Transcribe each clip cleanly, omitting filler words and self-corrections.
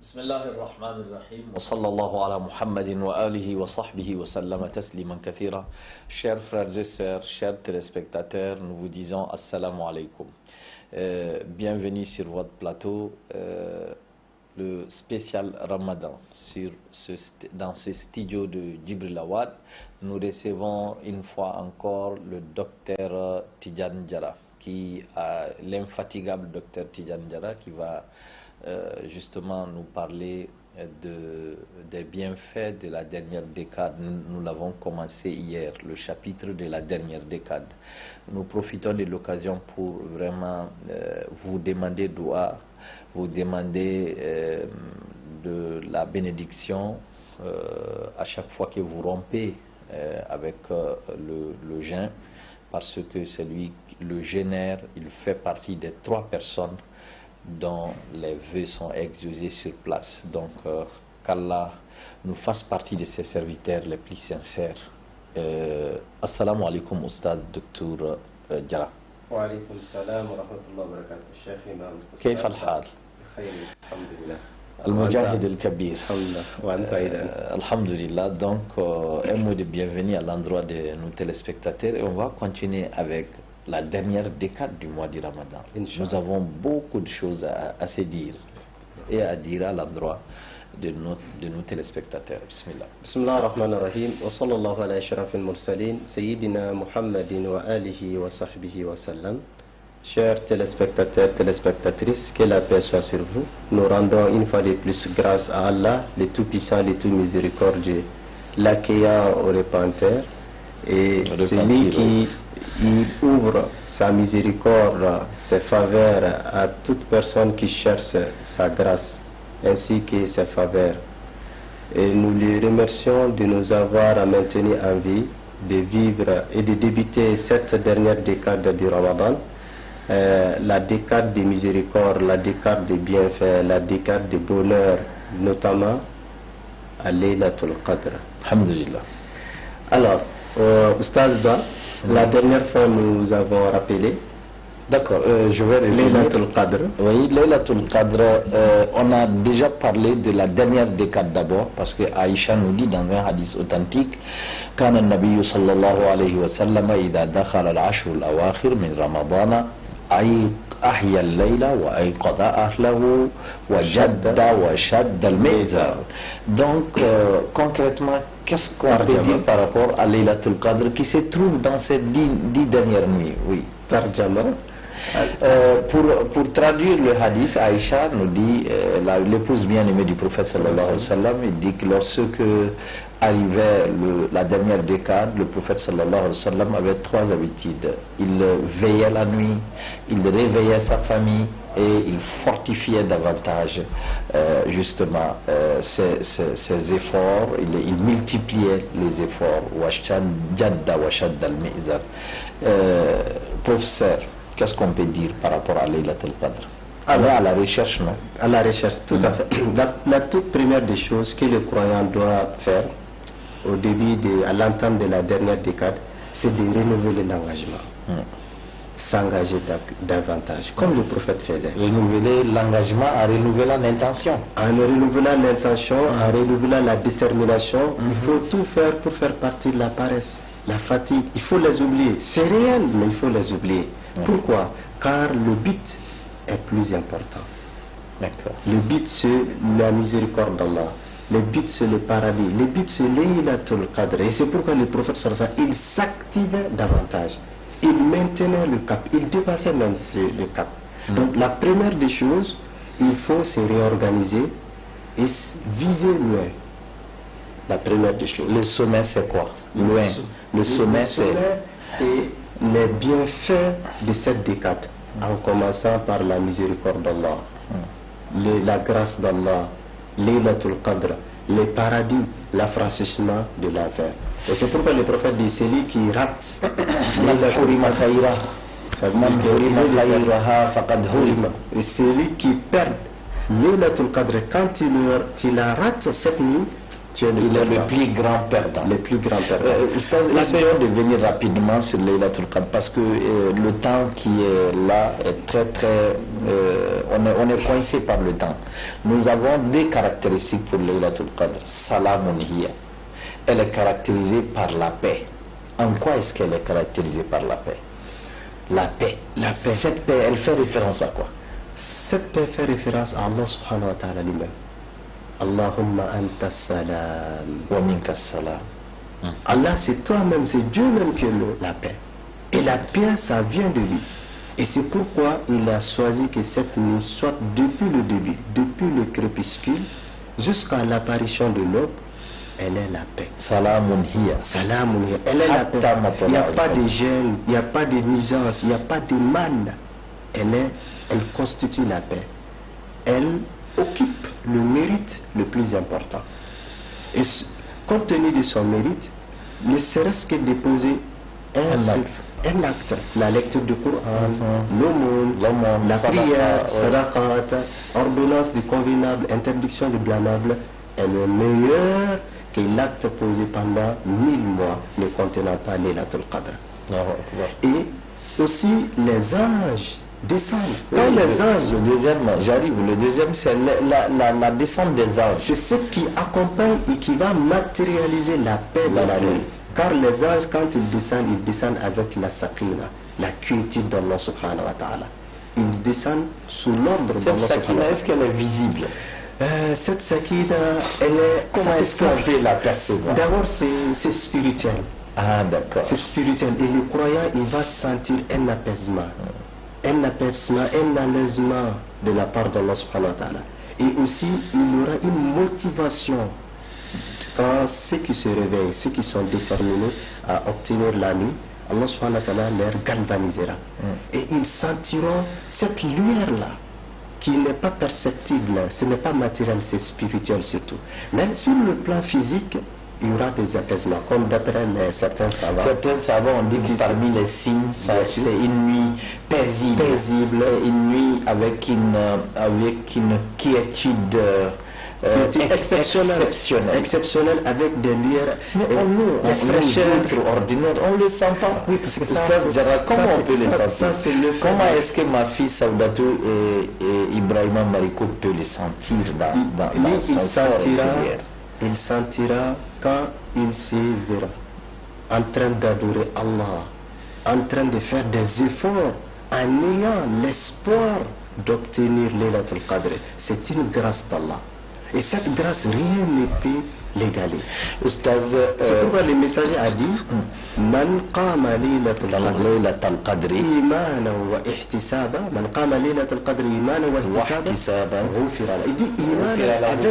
Bismillahir Rahmanir Rahim. Wa sallallahu ala Muhammadin wa alihi wa sahbihi wa sallama tasliman kathira. Chers frères et sœurs, chers téléspectateurs, nous vous disons assalamu alaikum. Bienvenue sur votre plateau, le spécial Ramadan. Dans ce studio de Djibril Awad, nous recevons une fois encore le docteur Tidjane Diarra, l'infatigable docteur Tidjane Diarra qui va justement nous parler des bienfaits de la dernière décade. Nous l'avons commencé hier, le chapitre de la dernière décade. Nous profitons de l'occasion pour vraiment vous demander doua, vous demander de la bénédiction à chaque fois que vous rompez avec le jeûne, parce que le jeûneur, il fait partie des 3 personnes dont les vœux sont exaucés sur place. Donc, qu'Allah nous fasse partie de ses serviteurs les plus sincères. Assalamu alaikum, Oustad Dr. Diarra. Wa alaikum salam wa rahmatullahi wa barakatuh. Cheikh Imam. كيف الحال؟ بخير الحمد لله. المجاهد الكبير. Alhamdulillah. Donc, un mot de bienvenue à l'endroit de nos téléspectateurs et on va continuer avec la dernière décade du mois du Ramadan. Nous avons beaucoup de choses à se dire et à dire à l'endroit de nos téléspectateurs. Bismillah. Bismillah ar-Rahman ar-Rahim. Wa sallallahu ala ashrafil mursalin. Sayyidina Muhammadin wa alihi wa sahbihi wa sallam. Chers téléspectateurs, téléspectatrices, que la paix soit sur vous. Nous rendons une fois de plus grâce à Allah, le Tout-Puissant, le Tout-Miséricordieux, l'accueillant au repentir. Et celui qui il ouvre sa miséricorde, ses faveurs à toute personne qui cherche sa grâce, ainsi que ses faveurs. Et nous les remercions de nous avoir maintenus en vie, de vivre et de débuter cette dernière décade du Ramadan, la décade de miséricorde, la décade de bienfaits, la décade de bonheur, notamment à Laylatul Qadr. Alhamdulillah. Alors, Oustaz Ba, la dernière fois nous avons rappelé. D'accord, je vais revenir. Laylatul Qadr. Oui, Laylatul Qadr, on a déjà parlé de la dernière décade d'abord, parce que Aïcha nous dit dans un hadith authentique كان النبي صلى الله عليه وسلم إذا دخل العشر الأواخر من رمضان أحيا الليل وأيقظ أهله وجد وشد المئزر. Donc, concrètement, qu'est-ce qu'on peut dire par rapport à Laylatul Qadr qui se trouve dans ces 10 dernières nuits? Oui. Tarjama. Pour traduire le hadith, Aïcha nous dit, l'épouse bien-aimée du prophète sallallahu alayhi wa sallam, il dit que lorsque arrivait la dernière décade, le prophète sallallahu alayhi wa sallam avait 3 habitudes. Il veillait la nuit, il réveillait sa famille et il fortifiait davantage justement ses efforts, il multipliait les efforts. Professeur, qu'est-ce qu'on peut dire par rapport à Laylatul Qadr? Alors, à la recherche, non? À la recherche, tout à fait. La toute première des choses que le croyant doit faire au début, à l'entame de la dernière décade, c'est de renouveler l'engagement. S'engager davantage, comme le prophète faisait. Renouveler l'engagement en renouvelant l'intention. En renouvelant l'intention, en renouvelant la détermination, il faut tout faire pour faire partir la paresse, la fatigue. Il faut les oublier. C'est réel, mais il faut les oublier. Pourquoi? Car le but est plus important. Le but, c'est la miséricorde d'Allah. Le but, c'est le paradis. Le but, c'est Laylatul Qadr. Et c'est pourquoi le prophète sallallahu alayhi wa sallam, il s'activait davantage. Il maintenait le cap. Il dépassait même le cap. Donc, la première des choses, il faut se réorganiser et viser loin. La première des choses. Le sommet, c'est quoi? Loin. Le sommet, c'est les bienfaits de cette décade, en commençant par la miséricorde d'Allah, la grâce d'Allah, Laylatul Qadr, le paradis, l'affranchissement de l'enfer. Et c'est pourquoi le prophète dit, celui qui rate et celui qui perd Laylatul Qadr, quand il la rate cette nuit, Tu es il est le plus grand perdant. Le plus grand perdant. Essayons de venir rapidement sur Laylatul Qadr parce que le temps qui est là est très très... on est coincé par le temps. Nous avons des caractéristiques pour Laylatul Qadr. Salamun hiya. Elle est caractérisée par la paix. En quoi est-ce qu'elle est caractérisée par la paix? La paix. La paix. Cette paix, elle fait référence à quoi? Cette paix fait référence à Allah subhanahu wa ta'ala lui-même. Allahumma anta salam. Wa minka salam. Allah, c'est toi-même, c'est Dieu même qui est la paix. Et la paix, ça vient de lui. Et c'est pourquoi il a choisi que cette nuit soit depuis le début, depuis le crépuscule, jusqu'à l'apparition de l'aube, elle est la paix. Salamun hiya. Salamun hiya. Elle est la paix. Il n'y a pas de gêne, il n'y a pas de nuisance, il n'y a pas de mal. Elle constitue la paix. Elle occupe le mérite le plus important. Et compte tenu de son mérite, ne serait-ce que déposer un acte, la lecture du Coran, l'aumône, la prière, sadaqat, ordonnance du convenable, interdiction du blâmable, est le meilleur que l'acte posé pendant 1000 mois ne contenant pas Laylatul Qadr. Et aussi les anges descendent. Quand les anges... Le deuxième, c'est la descente des anges. C'est ce qui accompagne et qui va matérialiser la paix de la nuit. Car les anges, quand ils descendent avec la sakina, la quiétude d'Allah subhanahu wa ta'ala. Ils descendent sous l'ordre d'Allah subhanahu wa ta'ala. Cette sakina, est-ce qu'elle est visible? Cette sakina, elle est... Comment est-ce qu'on peut la percevoir? D'abord, c'est spirituel. Ah, d'accord. C'est spirituel. Et le croyant, il va sentir un apaisement. Un apaisement, un allègement de la part d'Allah subhanahu wa ta'ala. Et aussi, il aura une motivation. Quand ceux qui se réveillent, ceux qui sont déterminés à obtenir la nuit, Allah subhanahu wa ta'ala les galvanisera. Et ils sentiront cette lumière-là, qui n'est pas perceptible, ce n'est pas matériel, c'est spirituel surtout. Mais sur le plan physique, il y aura des apaisements, comme d'après certains savants. Certains savants ont dit que parmi les signes, c'est une nuit paisible. Une nuit avec une quiétude exceptionnelle, avec des lueurs. Mais nous, ordinaires, on ne le sent pas. Oui, parce que comment on peut le sentir? Comment est-ce que ma fille Saoudatou et Ibrahima Mariko peut le sentir dans son corps intérieur? Il sentira quand il se verra en train d'adorer Allah, en train de faire des efforts, en ayant l'espoir d'obtenir Laylatul Qadr. C'est une grâce d'Allah. Et cette grâce, rien ne peut l'égaler. C'est pourquoi le messager a dit Man qama laylatul qadri imanan wa ihtisaba. Man qama laylatul qadri imanan wa ihtisaba. Il dit imanan avec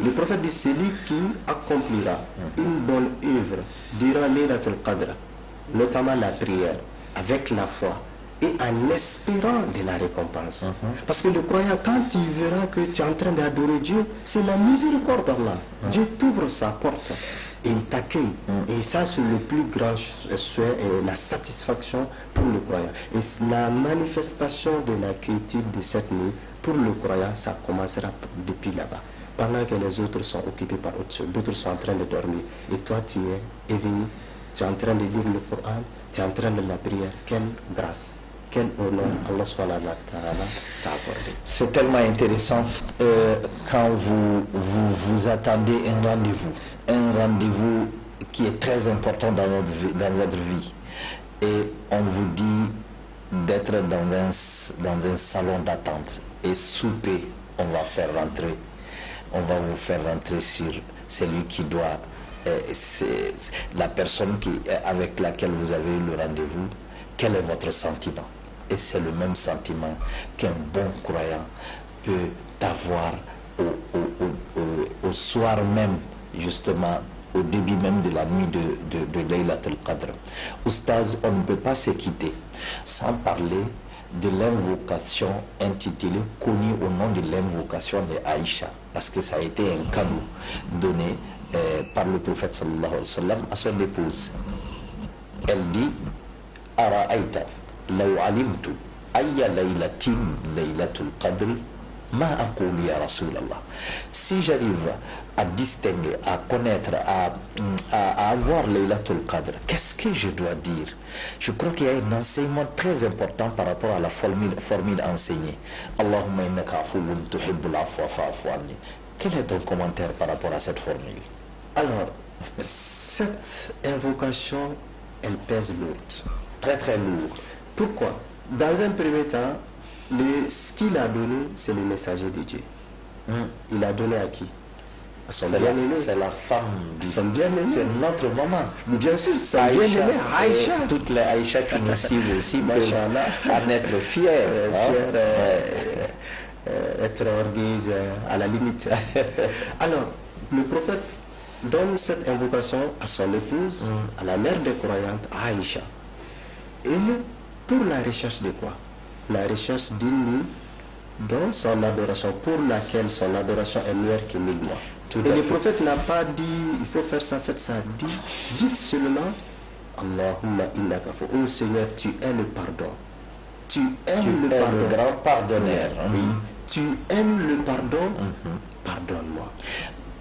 le prophète dit celui qui accomplira une bonne œuvre durant Laylatul Qadr, notamment la prière, avec la foi et en espérant de la récompense. Parce que le croyant, quand il verra que tu es en train d'adorer Dieu, c'est la miséricorde d'Allah. Dieu t'ouvre sa porte et il t'accueille. Et ça, c'est le plus grand souhait et la satisfaction pour le croyant. Et la manifestation de la quiétude de cette nuit, pour le croyant, ça commencera depuis là-bas. Pendant que les autres sont occupés par autre chose, d'autres sont en train de dormir. Et toi, tu es éveillé, tu es en train de lire le Coran, tu es en train de la prière. Quelle grâce! Quel honneur Allah subhanahu wa ta'ala t'a accordé. C'est tellement intéressant quand vous attendez un rendez-vous qui est très important dans votre vie, et on vous dit d'être dans un salon d'attente et souper, on va vous faire rentrer sur celui qui doit, c'est la personne avec laquelle vous avez eu le rendez-vous. Quel est votre sentiment? Et c'est le même sentiment qu'un bon croyant peut avoir au soir même, justement, au début même de la nuit de Laylatul Qadr. Oustaz, on ne peut pas se quitter sans parler de l'invocation intitulée, connue au nom de l'invocation de Aïcha, parce que ça a été un cadeau donné par le prophète sallallahu alayhi wa sallam à son épouse. Elle dit Ara'aïta law alimtu ayya laylatin laylatul qadri Ma aqulu ya Rasulallah. Si j'arrive à distinguer, à connaître, à avoir Laylatul Qadr, qu'est-ce que je dois dire? Je crois qu'il y a un enseignement très important par rapport à la formule enseignée. Allahumma innaka afuwwun tuhibbul afwa fa'fu anni. Quel est ton commentaire par rapport à cette formule? Alors, cette invocation, elle pèse lourde. Très très lourde. Pourquoi? Dans un premier temps, ce qu'il a donné, c'est le messager de Dieu. Il a donné à qui? À son bien-aimé. C'est la femme. Son bien-aimé. C'est notre maman. Bien sûr, son bien-aimé, Aïcha. Toutes les Aïcha qui nous suivent aussi peuvent en être fiers. Être orgueilleuse à la limite. Alors, le prophète donne cette invocation à son épouse, à la mère des croyantes, Aïcha. Et pour la recherche de quoi? La recherche d'une nuit dont son adoration, pour laquelle son adoration est meilleure que 1000 mois. Et le prophète n'a pas dit, il faut faire ça, faites ça. Dites seulement, Allahumma innaka afuwwun. Oh Seigneur, tu es le pardon. Tu aimes le pardon. Le grand pardonneur. Oui. Tu aimes le pardon, pardonne-moi.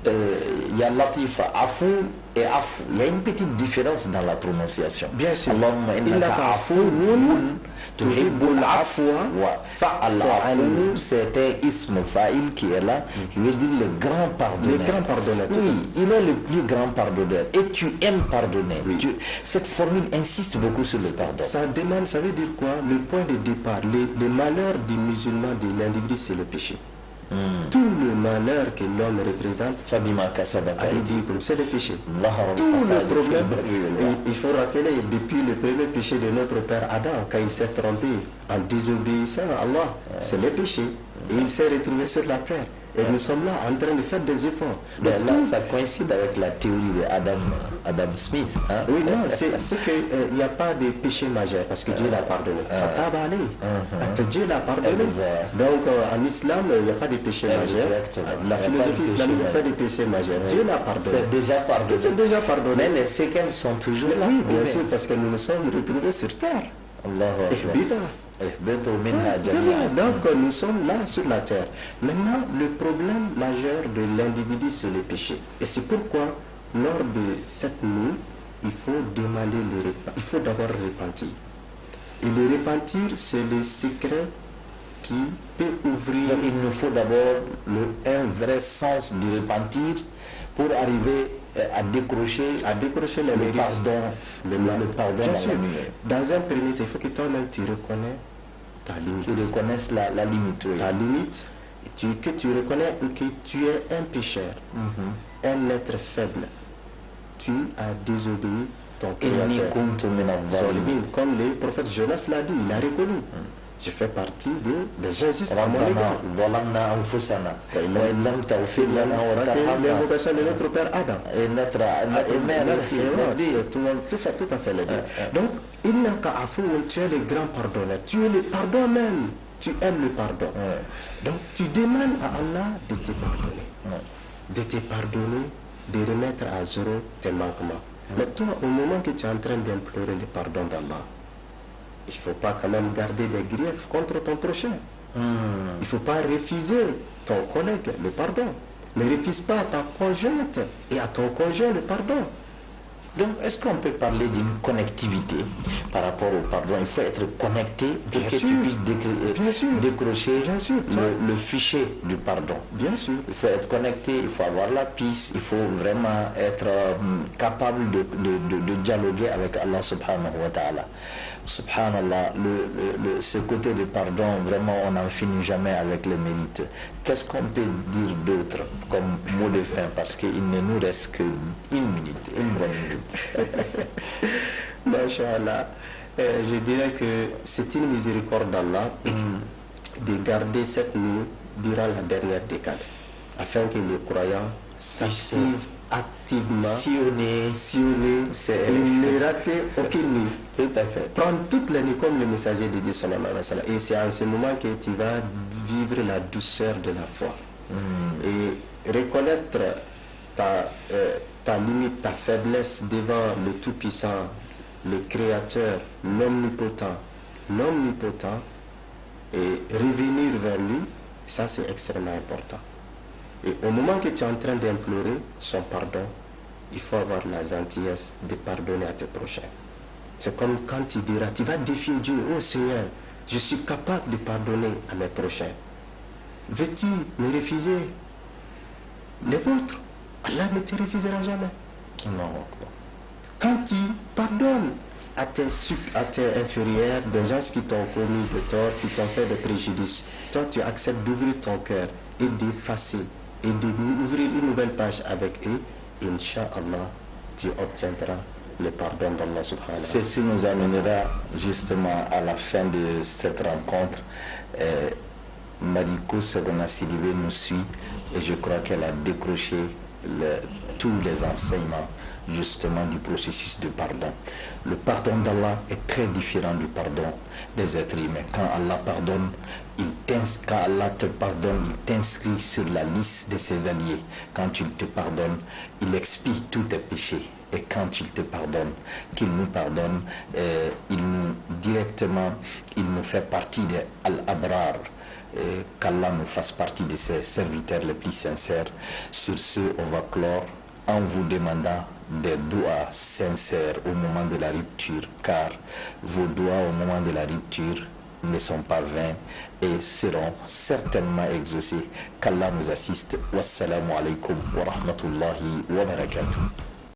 Il y a latifa, afou et afou. Il y a une petite différence dans la prononciation. Bien sûr. Allahumma innaka afuwwun tuhibbul afwa fa'fu anni. C'est un ism fa'il qui est là, qui veut dire le grand pardonneur. Le grand pardonneur. Oui, il est le plus grand pardonneur. Et tu aimes pardonner. Oui. Cette formule insiste beaucoup sur le pardon. Ça demande, ça veut dire quoi? Le point de départ, le malheur du musulman, de l'individu, c'est le péché. Tout le malheur que l'homme représente, c'est le péché. Tout le problème, il faut rappeler, depuis le premier péché de notre père Adam, quand il s'est trompé en désobéissant à Allah, c'est le péché. Et il s'est retrouvé sur la terre. Et nous sommes là en train de faire des efforts. Donc là, ça coïncide avec la théorie de Adam Smith. Hein? Oui, non, c'est qu'il n'y a pas de péché majeur parce que Dieu l'a pardonné. Dieu l'a pardonné. Donc en islam, il n'y a pas de péché majeur. La philosophie islamique, il n'y a pas de péché majeur. Dieu l'a pardonné. C'est déjà pardonné. C'est déjà pardonné. Mais les séquelles sont toujours là. Oui, bien sûr, parce que nous nous sommes retrouvés sur terre. Donc nous sommes là sur la terre. Maintenant, le problème majeur de l'individu, c'est le péché. Et c'est pourquoi, lors de cette nuit, il faut demander le repentir. Il faut d'abord repentir. Et le repentir, c'est le secret qui peut ouvrir. Donc, il nous faut d'abord un vrai sens du repentir pour arriver à décrocher les mérites. Le pardon. Bien sûr. Dans un premier temps, il faut que toi-même tu reconnais ta limite. Tu reconnaisses la limite. Oui. Ta limite, que tu reconnais que tu es un pécheur, un être faible. Tu as désobéi ton Créateur. Comme le prophète Jonas l'a dit, il a reconnu. Je fais partie des injustes à mon égard. Ça, c'est l'invocation de notre père Adam. Et notre mère aussi. Tout à fait le dire. Donc, tu es le grand pardonneur. Tu es le pardon même. Tu aimes le pardon. Donc, tu demandes à Allah de te pardonner. De te pardonner, de remettre à zéro tes manquements. Mais toi, au moment que tu es en train d'implorer le pardon d'Allah, il ne faut pas quand même garder des griefs contre ton prochain. Il ne faut pas refuser ton collègue le pardon. Ne refuse pas à ta conjointe et à ton conjoint le pardon. Donc, est-ce qu'on peut parler d'une connectivité par rapport au pardon? Il faut être connecté pour que tu puisses décrocher le fichier du pardon. Bien sûr. Il faut être connecté, il faut avoir la piste, il faut vraiment être capable de dialoguer avec Allah subhanahu wa ta'ala. Subhanallah, ce côté de pardon, vraiment, on n'en finit jamais avec les mérites. Qu'est-ce qu'on peut dire d'autre comme mot de fin? Parce qu'il ne nous reste qu'une minute, une bonne minute. Masha'Allah, je dirais que c'est une miséricorde d'Allah de garder cette nuit durant la dernière décade, afin que les croyants s'activent activement, sillonner, et ne rater aucune nuit. Tout à fait. Prendre toutes les nuits comme le messager de Dieu sallallahu alayhi wa sallam. Et c'est en ce moment que tu vas vivre la douceur de la foi. Et reconnaître ta limite, ta faiblesse devant le Tout-Puissant, le Créateur, l'Omnipotent, et revenir vers lui Ça, c'est extrêmement important. Et au moment que tu es en train d'implorer son pardon, il faut avoir la gentillesse de pardonner à tes prochains. C'est comme quand tu diras, tu vas défier Dieu, oh Seigneur, je suis capable de pardonner à mes prochains. Veux-tu me refuser les vôtres? Allah ne te refusera jamais. Non. Quand tu pardonnes à tes inférieurs, des gens qui t'ont commis de tort, qui t'ont fait de préjudice, toi tu acceptes d'ouvrir ton cœur et d'effacer et d'ouvrir une nouvelle page avec eux, Inch'Allah, tu obtiendras le pardon d'Allah subhanahu wa ta'ala. C'est ce qui nous amènera justement à la fin de cette rencontre. Mariko Sorona Sidibé nous suit et je crois qu'elle a décroché tous les enseignements justement du processus de pardon. Le pardon d'Allah est très différent du pardon des êtres humains. Quand Allah pardonne, quand Allah te pardonne, il t'inscrit sur la liste de ses alliés. Quand il te pardonne, il expie tous tes péchés. Et quand il te pardonne, qu'il nous pardonne, directement, il nous fait partie des Al-Abrar. Qu'Allah nous fasse partie de ses serviteurs les plus sincères. Sur ce, on va clore en vous demandant des doigts sincères au moment de la rupture, car vos doigts au moment de la rupture ne sont pas vains et seront certainement exaucés. Qu'Allah nous assiste. Wassalamu alaikum wa rahmatullahi wa barakatuh.